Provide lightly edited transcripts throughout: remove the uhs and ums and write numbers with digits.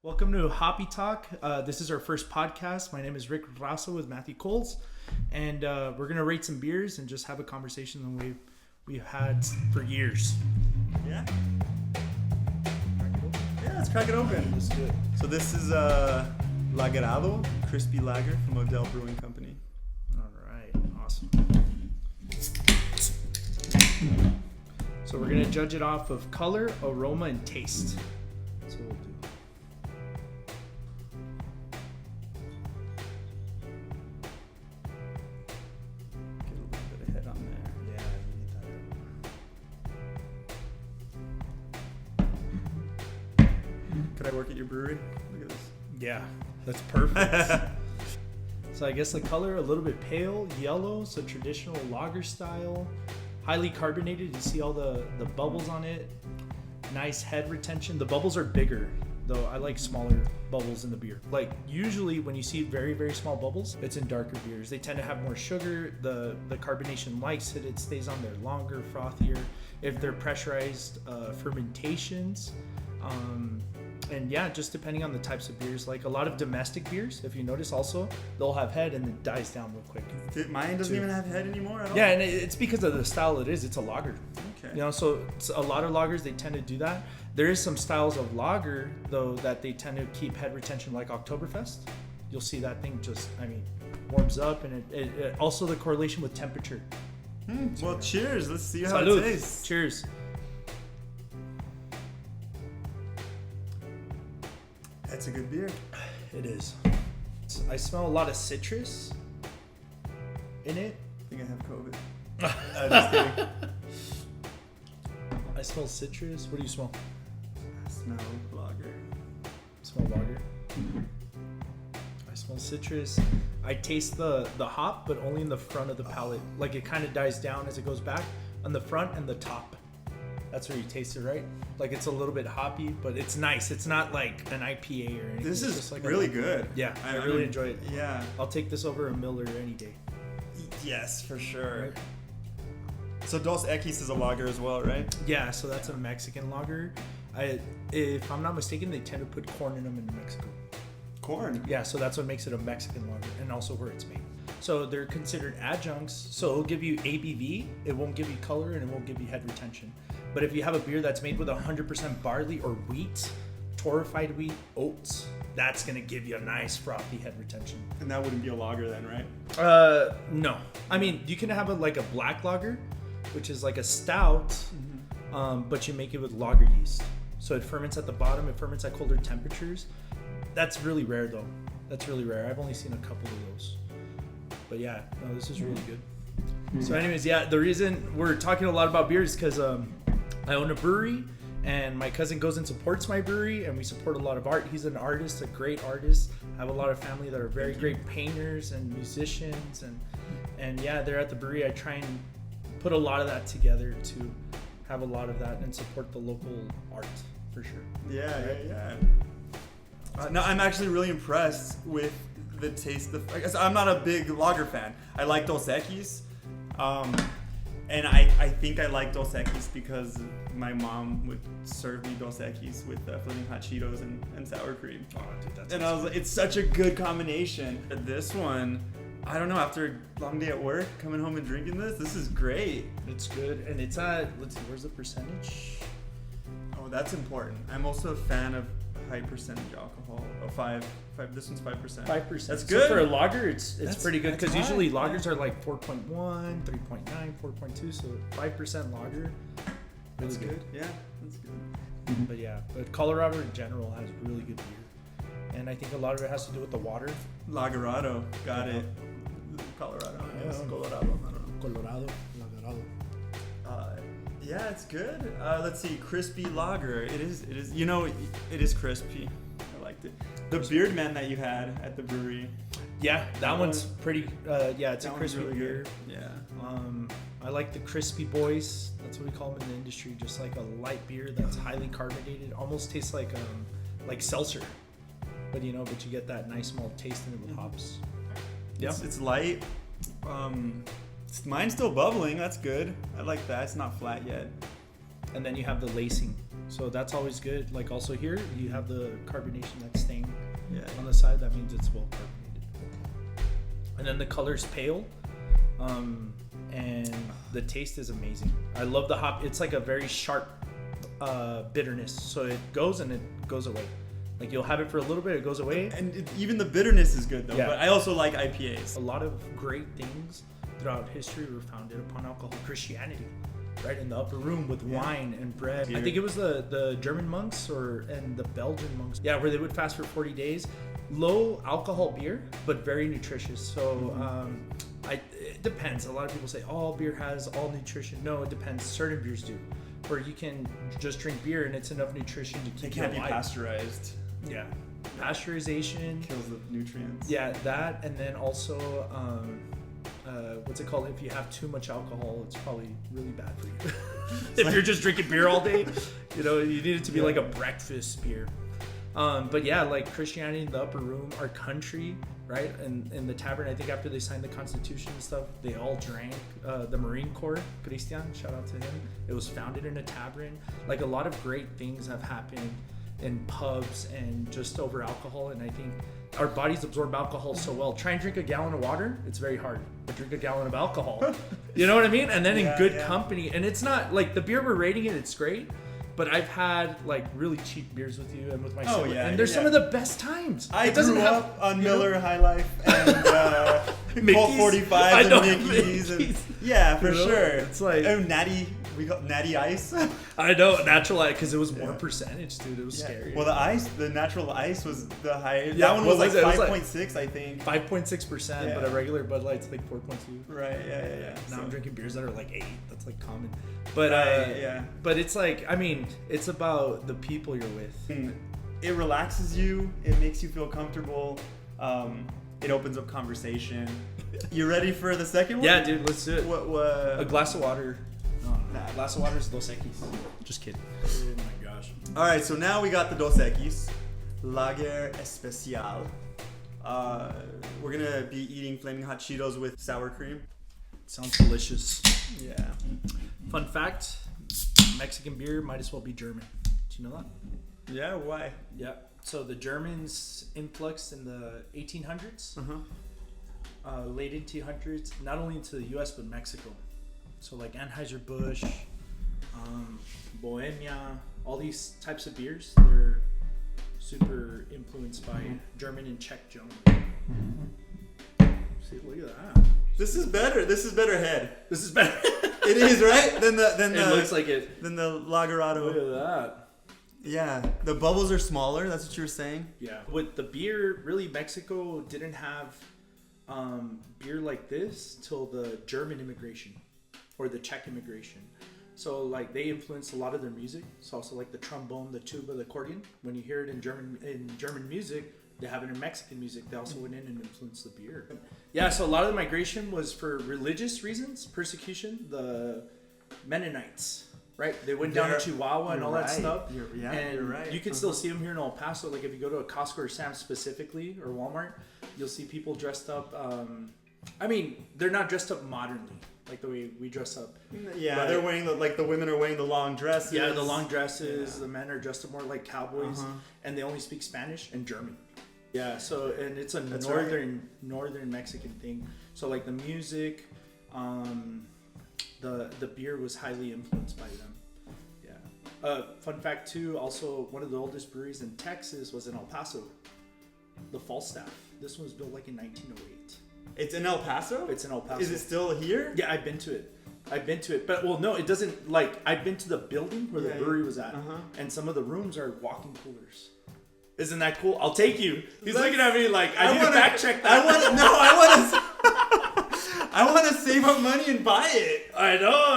Welcome to Hoppy Talk. This is our first podcast. My name is Rick Rasso with Matthew Coles, and we're gonna rate some beers and just have a conversation that we've had for years. Yeah. Yeah, let's crack it open. Let's do it. So this is Lagerado crispy lager from Odell Brewing Company. All right, awesome. So we're gonna judge it off of color, aroma, and taste. That's what we'll do. Get a little bit of head on there. Yeah, you need Could I work at your brewery? Look at this. that. Yeah, that's perfect. So I guess the color a little bit pale, yellow, so traditional lager style, highly carbonated. You see all the bubbles on it. Nice head retention. The bubbles are bigger, though I like smaller bubbles in the beer. Like usually when you see very, very small bubbles, it's in darker beers. They tend to have more sugar. The carbonation likes it. It stays on there longer, frothier. If they're pressurized fermentations, and yeah, just depending on the types of beers. Like a lot of domestic beers, if you notice also, they'll have head and it dies down real quick. Mine doesn't even have head anymore at all? Yeah, and it's because of the style it is. It's a lager. Okay. You know, so a lot of lagers, they tend to do that. There is some styles of lager, though, that they tend to keep head retention like Oktoberfest. You'll see that thing just, warms up, and it also the correlation with temperature. Well, cheers. Let's see how Salud. it tastes. Cheers. That's a good beer. It is. I smell a lot of citrus in it. I think I have COVID. Just kidding. I smell citrus. What do you smell? I smell lager. Smell lager. I smell citrus. I taste the hop, but only in the front of the palate. Like it kind of dies down as it goes back on the front and the top. That's where you taste it, right? Like it's a little bit hoppy, but it's nice. It's not like an IPA or anything. This It's is just like really good. Yeah, I really enjoy it. Yeah. I'll take this over a Miller any day. Yes, for sure. Right? So Dos Equis is a lager as well, right? Yeah, so that's a Mexican lager. If I'm not mistaken, they tend to put corn in them in Mexico. Corn. Yeah, so that's what makes it a Mexican lager, and also where it's made. So they're considered adjuncts. So it'll give you ABV, it won't give you color, and it won't give you head retention. But if you have a beer that's made with 100% barley or wheat, torrefied wheat, oats, that's gonna give you a nice frothy head retention. And that wouldn't be a lager then, right? No. I mean, you can have like a black lager, which is like a stout, but you make it with lager yeast. So it ferments at the bottom, it ferments at colder temperatures. That's really rare though. That's really rare. I've only seen a couple of those. But yeah, no, this is really good. So anyways, yeah, the reason we're talking a lot about beer is because I own a brewery, and my cousin goes and supports my brewery, and we support a lot of art. He's an artist, a great artist. I have a lot of family that are very great painters and musicians, and yeah, they're at the brewery. I try and put a lot of that together to have a lot of that and support the local art for sure. Yeah. No, I'm actually really impressed with the taste. I guess I'm not a big lager fan. I like Dos Equis. And I think I like Dos Equis because my mom would serve me Dos Equis with flaming hot Cheetos and sour cream. Oh, dude, that's And I was like, it's such a good combination. This one, I don't know, after a long day at work, coming home and drinking this is great. It's good, and it's at, let's see, where's the percentage? Oh, that's important. I'm also a fan of high percentage alcohol. Oh, five. This one's 5%. 5%. That's So good. for a lager, it's That's- pretty good that's because high, usually yeah. lagers are like 4.1, 3.9, 4.2. So 5% lager, really That's good. Yeah, that's good. But yeah, but Colorado in general has really good beer, and I think a lot of it has to do with the water. Lagerado, got it. Colorado, yes. Yeah. Colorado, I don't know. Colorado, Lagerado. Yeah, it's good. Let's see, crispy lager. It is. You know, it is crispy. I liked it. The Beard Man that you had at the brewery. Yeah, that That one's one- pretty. Yeah, it's a that one's crispy really beer. good. Yeah. I like the crispy boys. That's what we call them in the industry. Just like a light beer that's highly carbonated. Almost tastes like seltzer, but you get that nice malt taste in it with hops. Yeah, It's light. Mine's still bubbling. That's good. I like that. It's not flat yet. and then you have the lacing. So that's always good. Like also here, you have the carbonation that's staying on the Yeah. side. That means it's well carbonated. And then the color's pale. And the taste is amazing. I love the hop. It's like a very sharp bitterness. So it goes and it goes away. Like you'll have it for a little bit, it goes away. And even the bitterness is good though. Yeah. But I also like IPAs. A lot of great things throughout history were founded upon alcohol. Christianity, right in the upper room with wine and bread. Beer. I think it was the German monks and the Belgian monks. Yeah, where they would fast for 40 days. Low alcohol beer, but very nutritious. So it depends. A lot of people say, oh, all beer has all nutrition. No, it depends. Certain beers do. Where you can just drink beer and it's enough nutrition to keep It you can't be alive. pasteurized. Yeah. Pasteurization. Kills the nutrients. Yeah, that, and then also, what's it called? If you have too much alcohol, it's probably really bad for you. If you're just drinking beer all day, you need it to be like a breakfast beer. But yeah, like Christianity in the upper room, our country, right? And in the tavern, I think after they signed the Constitution and stuff, they all drank. The Marine Corps, Christian, shout out to him. It was founded in a tavern. Like a lot of great things have happened in pubs and just over alcohol, and I think our bodies absorb alcohol so well. Try and drink a gallon of water, it's very hard, but drink a gallon of alcohol. You know what I mean? And then in good company, and it's not like the beer we're rating it's great, but I've had like really cheap beers with you and with my sibling, and there's some of the best times. I grew up on Miller High Life and Colt 45 and Mickey's. And, yeah, for sure. It's like Natty. We got Natty Ice. I know, natural ice, because it was more percentage, dude. It was scary. Well, the natural ice was the highest. Yeah, that one was like it? 5.6, I think. 5.6%, but a regular Bud Light's like 4.2. Right. Yeah. Now I'm drinking beers that are like 8. That's like common. But but it's like, I mean, it's about the people you're with. It relaxes you. It makes you feel comfortable. It opens up conversation. You ready for the second one? Yeah, dude, let's do it. What? A glass of water. Nah, a glass of water is Dos Equis. Just kidding. Oh my gosh. All right, so now we got the Dos Equis, Lager Especial. We're gonna be eating flaming hot Cheetos with sour cream. Sounds delicious. Yeah. Fun fact: Mexican beer might as well be German. Do you know that? Yeah. Why? Yeah. So the Germans influxed in the 1800s, late 1800s, not only into the U.S. but Mexico. So like Anheuser-Busch, Bohemia, all these types of beers, they're super influenced by German and Czech Jones. See, look at that. This is better. This is better head. This is better. It is, right? Than the It looks like it. Than the Lagerado. Look at that. Yeah, the bubbles are smaller. That's what you were saying. Yeah. With the beer, really, Mexico didn't have beer like this till the German immigration or the Czech immigration. So like they influenced a lot of their music. It's also like the trombone, the tuba, the accordion. When you hear it in German music, they have it in Mexican music. They also went in and influenced the beer. Yeah, so a lot of the migration was for religious reasons, persecution. The Mennonites, right? They went down to Chihuahua and all that stuff. You're right. You can still see them here in El Paso. Like if you go to a Costco or Sam's specifically, or Walmart, you'll see people dressed up. I mean, they're not dressed up modernly, like the way we dress up. Yeah, but they're wearing the women are wearing the long dresses. Yeah, the long dresses. Yeah. The men are dressed up more like cowboys, and they only speak Spanish and German. Yeah, so and it's a northern Mexican thing. So like the music, the beer was highly influenced by them. Yeah. Fun fact too. Also, one of the oldest breweries in Texas was in El Paso. The Falstaff. This one was built like in 1908. It's in El Paso? It's in El Paso. Is it still here? Yeah, I've been to it. But, well, no, it doesn't, like, I've been to the building where the brewery was at. And some of the rooms are walk-in coolers. Isn't that cool? I'll take you. He's looking at me like, I need to fact check that. I want to save up money and buy it. I know.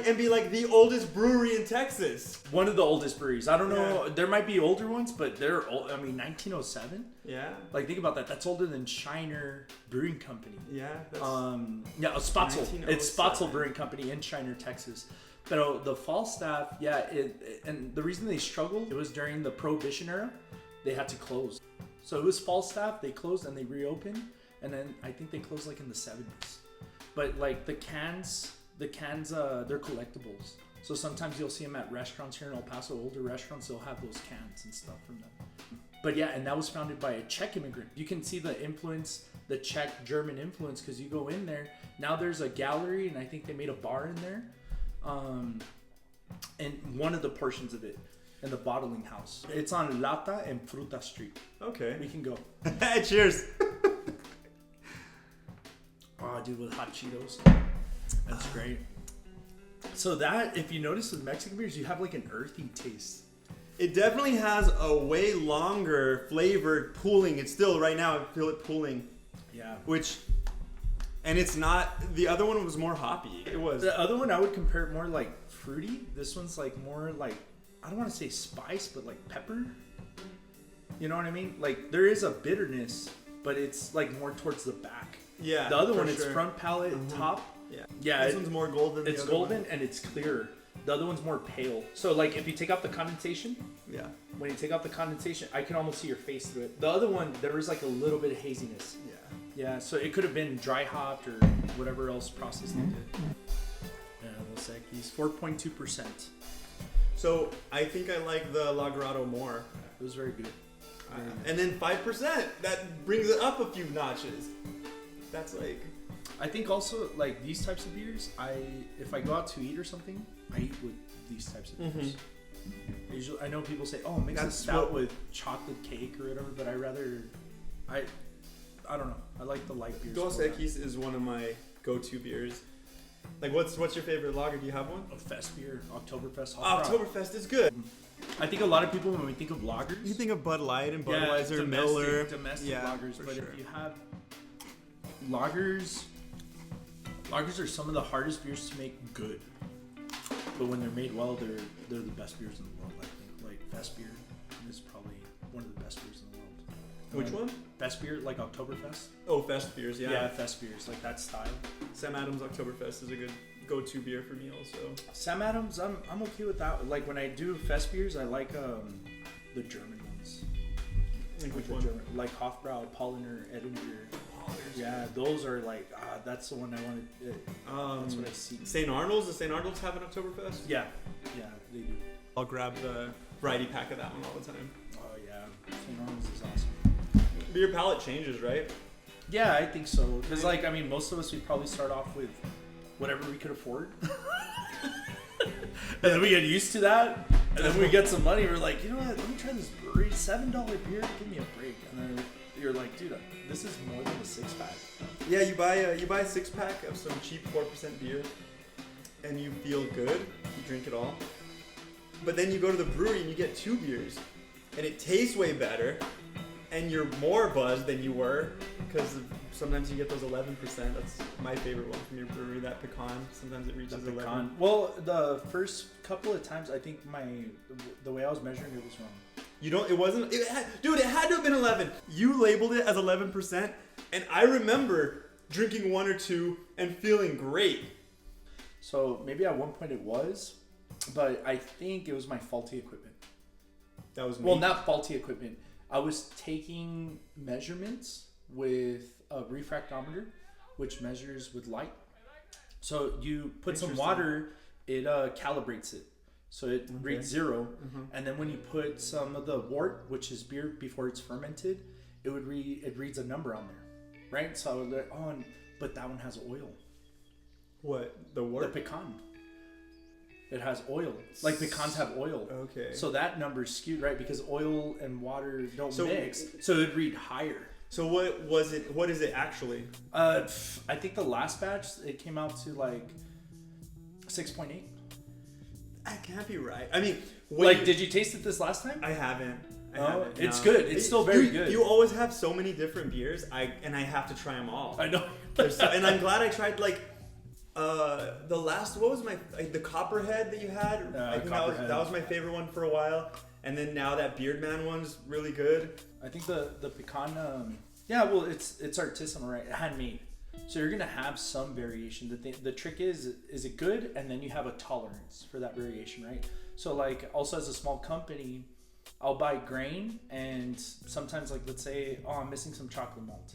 And be like the oldest brewery in Texas. One of the oldest breweries. I don't know. There might be older ones, but they're old. I mean, 1907. Yeah. Like think about that. That's older than Shiner Brewing Company. Yeah. Spotzel. It's Spotzel Brewing Company in Shiner, Texas. But the Falstaff, and the reason they struggled, it was during the Prohibition era. They had to close. So it was Falstaff. They closed and they reopened. And then I think they closed like in the 70s. But like the cans, they're collectibles. So sometimes you'll see them at restaurants here in El Paso, older restaurants, they'll have those cans and stuff from them. But yeah, and that was founded by a Czech immigrant. You can see the influence, the Czech German influence, because you go in there. Now there's a gallery, and I think they made a bar in there. And one of the portions of it, in the bottling house. It's on Lata and Fruta Street. Okay. We can go. Cheers. Oh, dude, with hot Cheetos. That's great. So that, if you notice with Mexican beers, you have like an earthy taste. It definitely has a way longer flavored pooling. It's still, right now, I feel it pooling. Yeah. And it's not, the other one was more hoppy. It was. The other one, I would compare it more like fruity. This one's like more like, I don't want to say spice, but like pepper. You know what I mean? Like there is a bitterness, but it's like more towards the back. Yeah. The other one, it's front palate, top. Yeah. Yeah. This one's more golden. It's golden and it's clearer. The other one's more pale. So like if you take out the condensation, yeah. When you take out the condensation, I can almost see your face through it. The other one, there was like a little bit of haziness. Yeah. Yeah. So it could have been dry hopped or whatever else process they did. Yeah, Dos Equis, 4.2%. So I think I like the Lagerado more. It was very good. And then 5%. That brings it up a few notches. That's like. I think also like these types of beers, if I go out to eat or something, I eat with these types of beers. Mm-hmm. Usually, I know people say, "Oh, mix a stout with chocolate cake or whatever," but I don't know. I like the light beers. Dos Equis is one of my go-to beers. Like, what's your favorite lager? Do you have one? A fest beer, Oktoberfest. Oktoberfest is good. I think a lot of people, when we think of lagers, you think of Bud Light and Budweiser, Miller, domestic lagers. But sure. If you have lagers are some of the hardest beers to make good. But when they're made well, they're the best beers in the world. I think like Fest beer is probably one of the best beers in the world. Which one? Fest beer, like Oktoberfest. Oh, Fest beers, yeah. Yeah, Fest beers, like that style. Sam Adams Oktoberfest is a good go-to beer for me also. Sam Adams, I'm okay with that. Like when I do Fest beers, I like the German ones. Like which one? Like Hofbrau, Polliner, Edinger. Yeah, those are like that's the one I wanted. That's what I see. St. Arnold's. Does St. Arnold's have an Oktoberfest? Yeah, they do. I'll grab the variety pack of that one all the time. Oh yeah, St. Arnold's is awesome. But your palate changes, right? Yeah, I think so. Because like, I mean, most of us would probably start off with whatever we could afford. And then we get used to that. And then we get some money. We're like, you know what? Let me try this brewery. $7 beer. Give me a break. And then you're like, dude, this is more than a 6-pack. Yeah, you buy a 6-pack of some cheap 4% beer, and you feel good. You drink it all. But then you go to the brewery and you get 2 beers, and it tastes way better, and you're more buzzed than you were because sometimes you get those 11%. That's my favorite one from your brewery, that pecan. Sometimes it reaches 11. Well, the first couple of times, I think the way I was measuring it was wrong. It wasn't, it had to have been 11. You labeled it as 11%, and I remember drinking 1 or 2 and feeling great. So maybe at one point it was, but I think it was my faulty equipment. That was me. Well, not faulty equipment. I was taking measurements with a refractometer, which measures with light. So you put some water, it calibrates it. So it reads 0, and then when you put some of the wort, which is beer before it's fermented, it reads a number on there, right? So I was like, but that one has oil. What, the wort? The pecan. It has oil. Like pecans have oil. Okay. So that number's skewed, right? Because oil and water don't mix, so it'd read higher. So what was it? What is it actually? I think the last batch it came out to like 6.8. That can't be right. I mean, did you taste it this last time? I haven't. It's good. It's still very good. You always have so many different beers. I have to try them all. I know. And I'm glad I tried the last. What was the Copperhead that you had? I think that was my favorite one for a while. And then now that Beardman one's really good. I think the pecan. Yeah, well, it's artisanal, right? Handmade. So you're gonna have some variation. The trick is it good, and then you have a tolerance for that variation, right? So like also as a small company, I'll buy grain, and sometimes like let's say I'm missing some chocolate malt.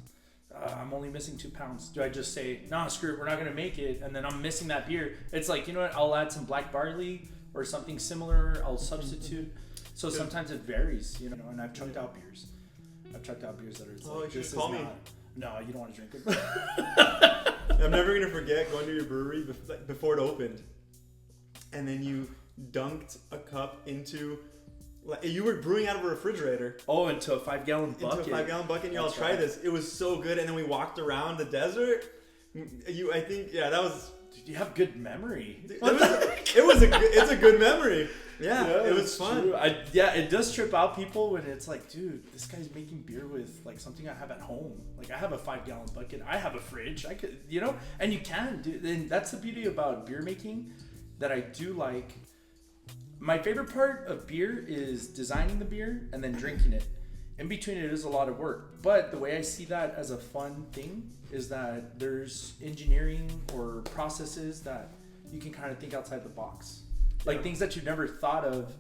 I'm only missing 2 pounds. Do I just say, nah, screw it, we're not gonna make it, and then I'm missing that beer? It's like, you know what? I'll add some black barley or something similar. I'll substitute. So sometimes it varies, you know. And I've chucked out beers. I've chucked out beers that are. Oh, like, you should call me. No, you don't want to drink it. I'm never gonna forget going to your brewery before it opened, and then you dunked a cup into. You were brewing out of a refrigerator. Oh, into a 5-gallon bucket. Into a 5-gallon bucket, and you all tried this. It was so good, and then we walked around the desert. I think, yeah, that was. Dude, you have good memory. It's a good memory. Yeah, it was fun. It does trip out people when it's like, dude, this guy's making beer with like something I have at home. Like I have a 5-gallon bucket. I have a fridge. I could, you know, and you can do. And that's the beauty about beer making that I do like. My favorite part of beer is designing the beer and then drinking it. In between it is a lot of work. But the way I see that as a fun thing is that there's engineering or processes that you can kind of think outside the box. Like things that you've never thought of,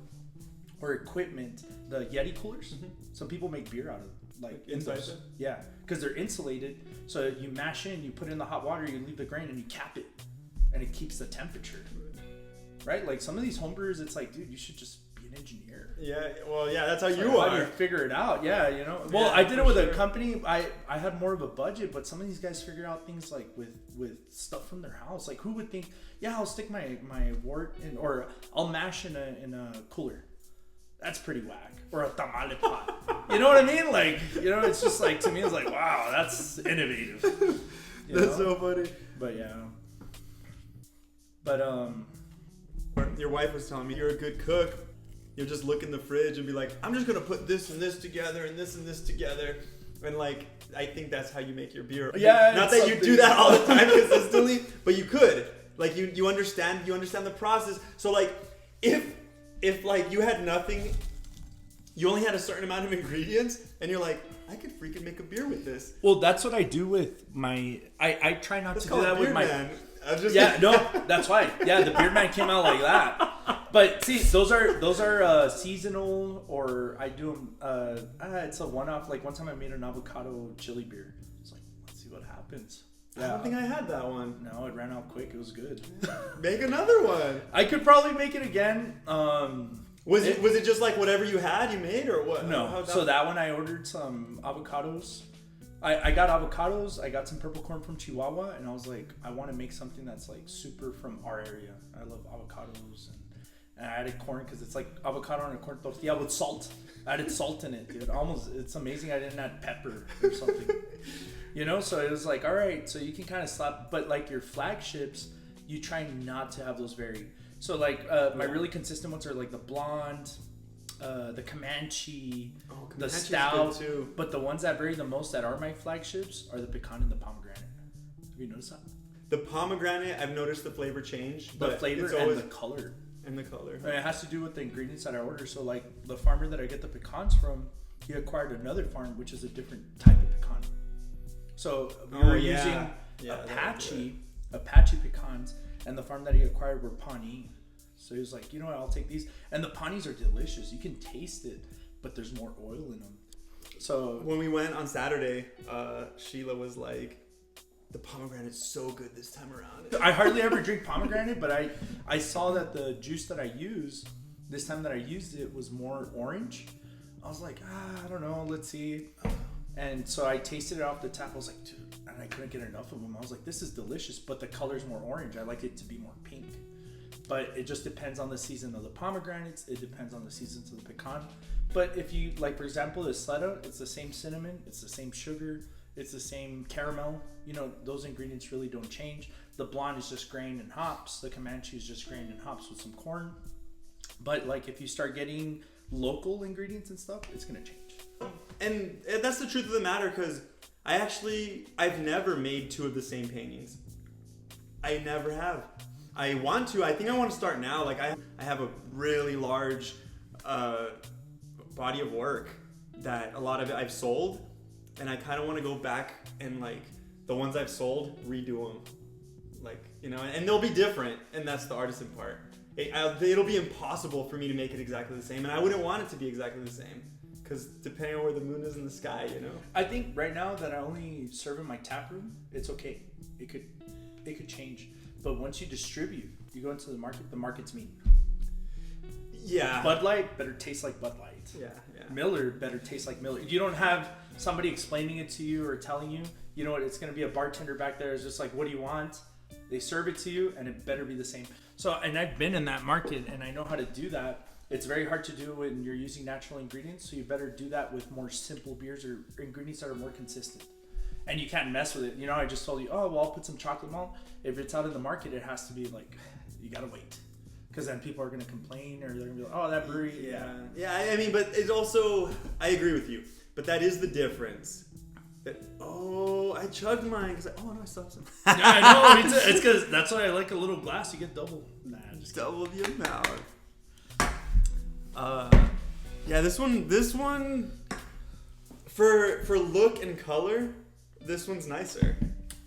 or equipment, the Yeti coolers. Mm-hmm. Some people make beer out of like inside. Yeah, because they're insulated. So you mash in, you put in the hot water, you leave the grain, and you cap it, and it keeps the temperature. Right? Like some of these homebrewers, it's like, dude, you should just be an engineer. Yeah, well, yeah, that's how it's you like, are. How do you figure it out? Yeah, you know. Well, I did it with a company. I had more of a budget, but some of these guys figure out things like with stuff from their house. Like who would think, yeah, I'll stick my wort in, or I'll mash in a cooler. That's pretty whack. Or a tamale pot. You know what I mean? Like, you know, it's just like, to me, it's like, wow, that's innovative. That's so funny. But yeah. But your wife was telling me you're a good cook. You'll just look in the fridge and be like, I'm just gonna put this and this together and this together, and like I think that's how you make your beer. Yeah, not that you do that all the time consistently, but you could. Like you understand the process. So like if like you had nothing, you only had a certain amount of ingredients, and you're like, I could freaking make a beer with this. Well, that's what I do with my. I try not to do that with my. Man. That's why. Yeah, the Beard Man came out like that. But see, those are seasonal, or I do them. It's a one-off. Like one time I made an avocado chili beer. It's like, let's see what happens. Yeah. I don't think I had that one. No, it ran out quick. It was good. Make another one. I could probably make it again. Was it just like whatever you had you made, or what? No. So that one I ordered some avocados. I got avocados, I got some purple corn from Chihuahua, and I was like, I want to make something that's like super from our area. I love avocados, and I added corn because it's like avocado on a corn tortilla with salt. I added salt in it, dude. It's amazing I didn't add pepper or something. You know, so it was like, all right, so you can kind of slap, but like your flagships, you try not to have those vary. So like my really consistent ones are like the blonde, the Comanche, the stout, too. But the ones that vary the most that are my flagships are the pecan and the pomegranate. Have you noticed that? The pomegranate, I've noticed the flavor change. The flavor and the color. And the color. And it has to do with the ingredients that I order. So like the farmer that I get the pecans from, he acquired another farm, which is a different type of pecan. So we were using Apache pecans, and the farm that he acquired were Pawnee. So he was like, you know what, I'll take these. And the Pawnees are delicious. You can taste it, but there's more oil in them. So when we went on Saturday, Sheila was like, the pomegranate's so good this time around. I hardly ever drink pomegranate, but I saw that the juice that I use, this time that I used it, was more orange. I was like, I don't know, let's see. And so I tasted it off the tap. I was like, dude, and I couldn't get enough of them. I was like, this is delicious, but the color's more orange. I like it to be more pink. But it just depends on the season of the pomegranates. It depends on the seasons of the pecan. But if you, like, for example, the Sleta, it's the same cinnamon, it's the same sugar, it's the same caramel. You know, those ingredients really don't change. The blonde is just grain and hops. The Comanche is just grain and hops with some corn. But, like, if you start getting local ingredients and stuff, it's going to change. And that's the truth of the matter, because I've never made two of the same paintings. I never have. I want to. I think I want to start now. Like I have a really large body of work that a lot of it I've sold, and I kind of want to go back and like the ones I've sold, redo them. Like, you know, and they'll be different, and that's the artisan part. It'll be impossible for me to make it exactly the same, and I wouldn't want it to be exactly the same Because depending on where the moon is in the sky, you know. I think right now that I only serve in my tap room, it's okay. It could change. But once you distribute, you go into the market's mean. Yeah. Bud Light better taste like Bud Light. Yeah. Miller better taste like Miller. You don't have somebody explaining it to you or telling you. You know what? It's going to be a bartender back there. It's just like, what do you want? They serve it to you, and it better be the same. So, and I've been in that market, and I know how to do that. It's very hard to do when you're using natural ingredients, so you better do that with more simple beers or ingredients that are more consistent. And you can't mess with it. You know, I just told you, oh, well, I'll put some chocolate malt. If it's out in the market, it has to be like, you got to wait. Because then people are going to complain, or they're going to be like, oh, that brewery. Yeah, I mean, but it's also, I agree with you. But that is the difference. That, I chugged mine because no, I still have some. Yeah, I know. It's because that's why I like a little glass. You get double. Nah, just double the amount. Yeah, this one, for look and color, this one's nicer.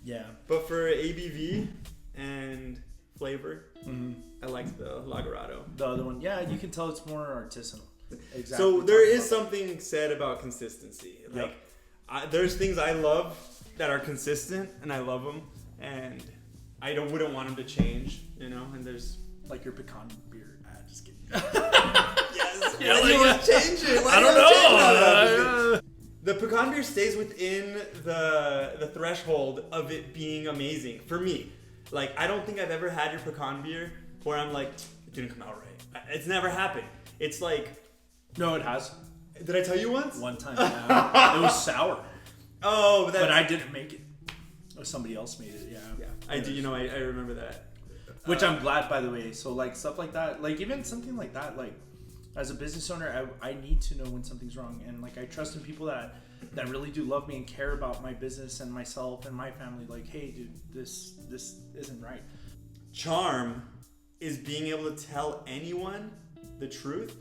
Yeah. But for ABV and flavor, I like the Lagerado. The other one, yeah, you can tell it's more artisanal. Exactly. So there is something said about consistency. Like, there's things I love that are consistent, and I love them, and I wouldn't want them to change, you know. And there's like your pecan beer. Just kidding. Yes. Yeah, Why do you want to change it? I don't know. The pecan beer stays within the threshold of it being amazing for me. Like, I don't think I've ever had your pecan beer where I'm like, it didn't come out right. It's never happened. It's like, no, it has. Did I tell you once? One time, yeah. It was sour. Oh, but I didn't make it. Or somebody else made it. Yeah. I do. You know, I remember that. Which I'm glad, by the way. So like stuff like that, like even something like that, like as a business owner, I need to know when something's wrong, and like I trust in people that really do love me and care about my business and myself and my family. Like, hey, dude, this isn't right. Charm is being able to tell anyone the truth,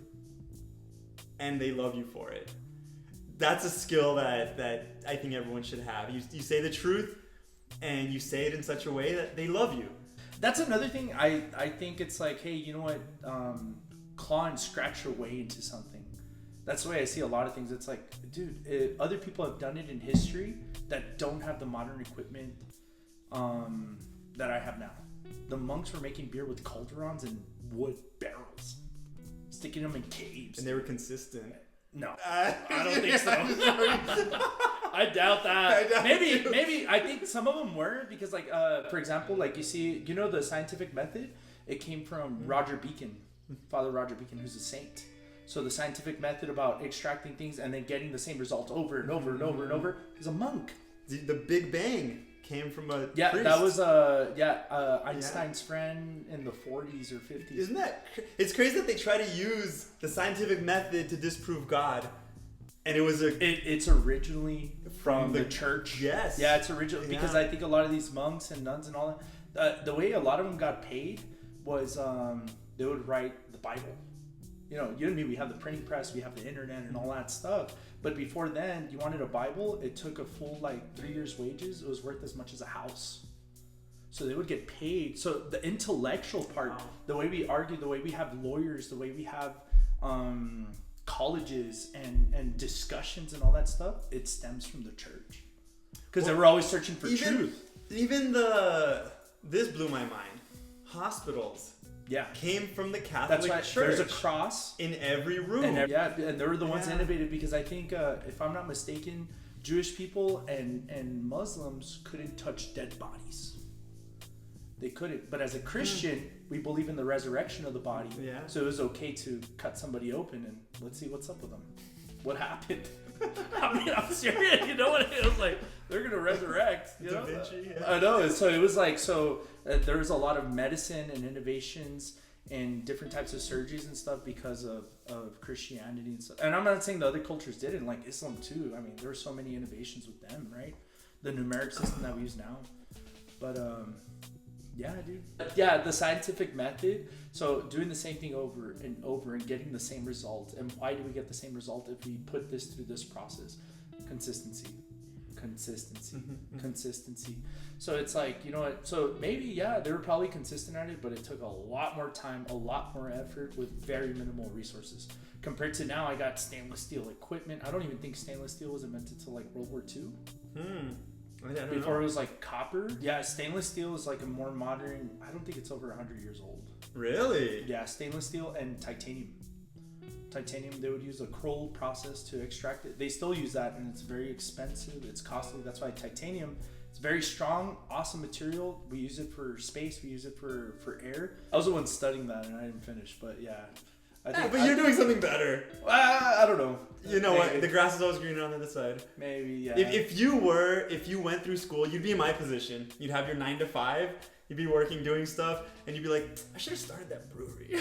and they love you for it. That's a skill that I think everyone should have. You say the truth, and you say it in such a way that they love you. That's another thing. I think it's like, hey, you know what? Claw and scratch your way into something. That's the way I see a lot of things. It's like, dude, other people have done it in history that don't have the modern equipment that I have now. The monks were making beer with cauldrons and wood barrels, sticking them in caves. And they were consistent. No, I don't think so. I doubt that. Maybe I think some of them were because, like, for example, like you know the scientific method. It came from Roger Bacon, Father Roger Bacon, who's a saint. So the scientific method about extracting things and then getting the same result over and over and over and over is a monk. The Big Bang came from a priest. That was Einstein's friend in the 40s or 50s. Isn't that? It's crazy that they try to use the scientific method to disprove God, and it was it's originally from the church. Yes. Yeah, it's originally because I think a lot of these monks and nuns and all that, the way a lot of them got paid was they would write the Bible. You know, you and me, we have the printing press, we have the internet and all that stuff. But before then, you wanted a Bible, it took a full 3 years' wages. It was worth as much as a house. So they would get paid. So the intellectual part, the way we argue, the way we have lawyers, the way we have colleges and discussions and all that stuff, it stems from the church. Because they were always searching for truth. Even this blew my mind. Hospitals. Yeah, came from the Catholic Church. There's a cross in every room. And they were the ones innovative because I think, if I'm not mistaken, Jewish people and Muslims couldn't touch dead bodies. They couldn't. But as a Christian, we believe in the resurrection of the body. Yeah. So it was okay to cut somebody open and let's see what's up with them. What happened? I mean, I'm serious. You know what? It was like, they're going to resurrect. You know? Da Vinci, yeah. I know. So it was like, there was a lot of medicine and innovations and different types of surgeries and stuff because of Christianity and stuff. And I'm not saying the other cultures didn't, like Islam too. I mean, there were so many innovations with them, right? The numeric system that we use now. But, yeah, dude. Yeah, the scientific method. So doing the same thing over and over and getting the same result. And why do we get the same result if we put this through this process? Consistency. So it's like, you know what? So maybe, they were probably consistent at it, but it took a lot more time, a lot more effort with very minimal resources. compared to now, I got stainless steel equipment. I don't even think stainless steel was invented till like World War II. I don't Before know. it was like copper. Yeah, stainless steel is like a more modern. I don't think it's over 100 years old. Really? Yeah, stainless steel and titanium. Titanium, they would use a Kroll process to extract it. They still use that, and it's very expensive. It's costly. That's why titanium. It's very strong, awesome material. We use it for space. We use it for air. I was the one studying that, and I didn't finish. But yeah, But you're doing something better. I don't know. You know Maybe. what? The grass is always greener on the other side. Maybe, yeah. If you went through school, you'd be in my position. You'd have your 9 to 5. You'd be working, doing stuff, and you'd be like, I should have started that brewery.